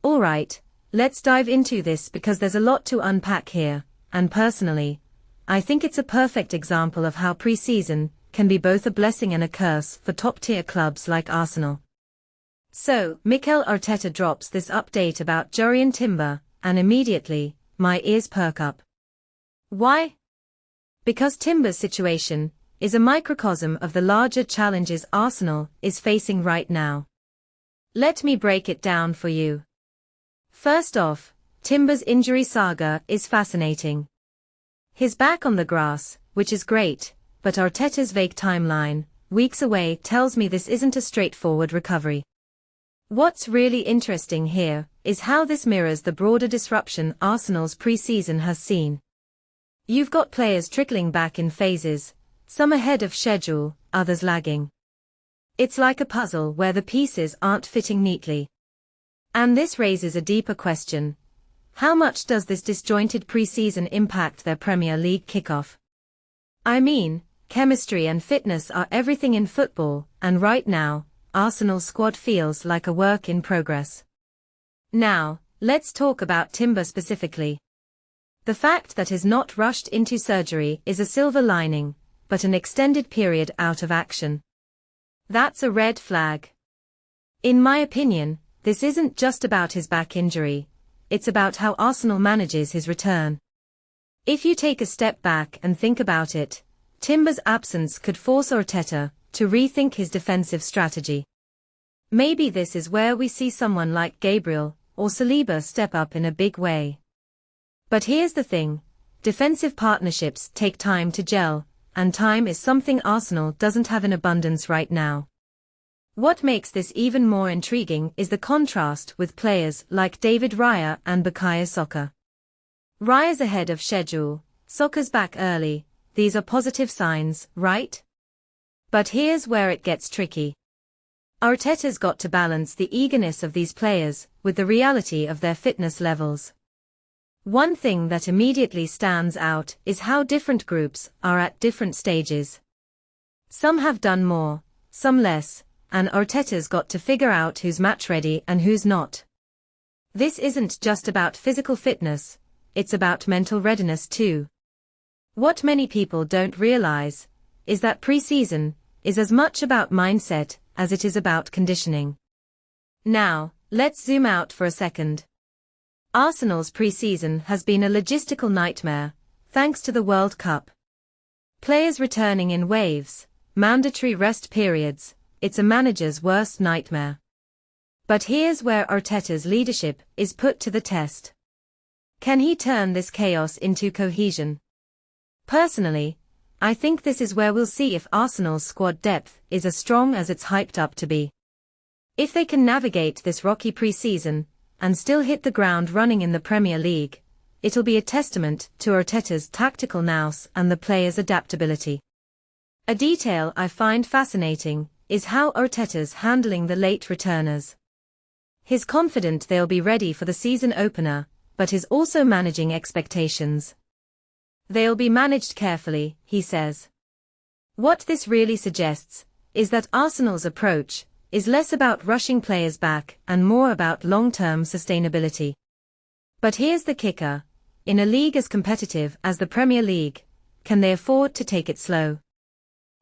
Alright, let's dive into this because there's a lot to unpack here, and personally, I think it's a perfect example of how pre-season can be both a blessing and a curse for top-tier clubs like Arsenal. So, Mikel Arteta drops this update about Jurrien Timber, and immediately, my ears perk up. Why? Because Timber's situation is a microcosm of the larger challenges Arsenal is facing right now. Let me break it down for you. First off, Timber's injury saga is fascinating. He's back on the grass, which is great, but Arteta's vague timeline, weeks away, tells me this isn't a straightforward recovery. What's really interesting here is how this mirrors the broader disruption Arsenal's pre-season has seen. You've got players trickling back in phases, some ahead of schedule, others lagging. It's like a puzzle where the pieces aren't fitting neatly. And this raises a deeper question. How much does this disjointed pre-season impact their Premier League kickoff? I mean, chemistry and fitness are everything in football, and right now, Arsenal's squad feels like a work in progress. Now, let's talk about Timber specifically. The fact that he's not rushed into surgery is a silver lining, but an extended period out of action. That's a red flag. In my opinion, this isn't just about his back injury, it's about how Arsenal manages his return. If you take a step back and think about it, Timber's absence could force Arteta to rethink his defensive strategy. Maybe this is where we see someone like Gabriel or Saliba step up in a big way. But here's the thing, defensive partnerships take time to gel, and time is something Arsenal doesn't have in abundance right now. What makes this even more intriguing is the contrast with players like David Raya and Bukayo Saka. Raya's ahead of schedule, Saka's back early, these are positive signs, right? But here's where it gets tricky. Arteta's got to balance the eagerness of these players with the reality of their fitness levels. One thing that immediately stands out is how different groups are at different stages. Some have done more, some less, and Arteta's got to figure out who's match-ready and who's not. This isn't just about physical fitness, it's about mental readiness too. What many people don't realize is that pre-season is as much about mindset as it is about conditioning. Now, let's zoom out for a second. Arsenal's pre-season has been a logistical nightmare, thanks to the World Cup. Players returning in waves, mandatory rest periods, it's a manager's worst nightmare. But here's where Arteta's leadership is put to the test. Can he turn this chaos into cohesion? Personally, I think this is where we'll see if Arsenal's squad depth is as strong as it's hyped up to be. If they can navigate this rocky pre-season and still hit the ground running in the Premier League, it'll be a testament to Arteta's tactical nous and the players' adaptability. A detail I find fascinating is how Arteta's handling the late returners. He's confident they'll be ready for the season opener, but is also managing expectations. They'll be managed carefully, he says. What this really suggests is that Arsenal's approach is less about rushing players back and more about long-term sustainability. But here's the kicker, in a league as competitive as the Premier League, can they afford to take it slow?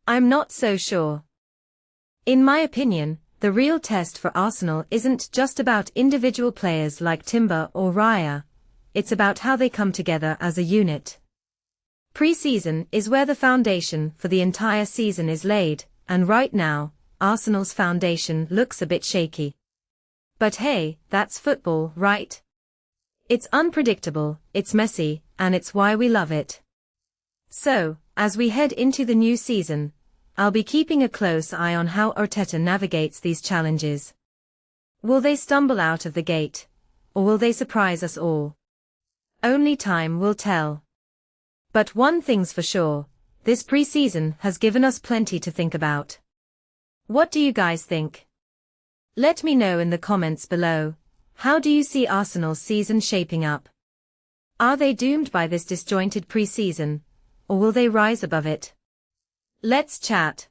I'm not so sure. In my opinion, the real test for Arsenal isn't just about individual players like Timber or Raya, it's about how they come together as a unit. Pre-season is where the foundation for the entire season is laid, and right now, Arsenal's foundation looks a bit shaky. But hey, that's football, right? It's unpredictable, it's messy, and it's why we love it. So, as we head into the new season, I'll be keeping a close eye on how Arteta navigates these challenges. Will they stumble out of the gate? Or will they surprise us all? Only time will tell. But one thing's for sure, this pre-season has given us plenty to think about. What do you guys think? Let me know in the comments below. How do you see Arsenal's season shaping up? Are they doomed by this disjointed pre-season, or will they rise above it? Let's chat.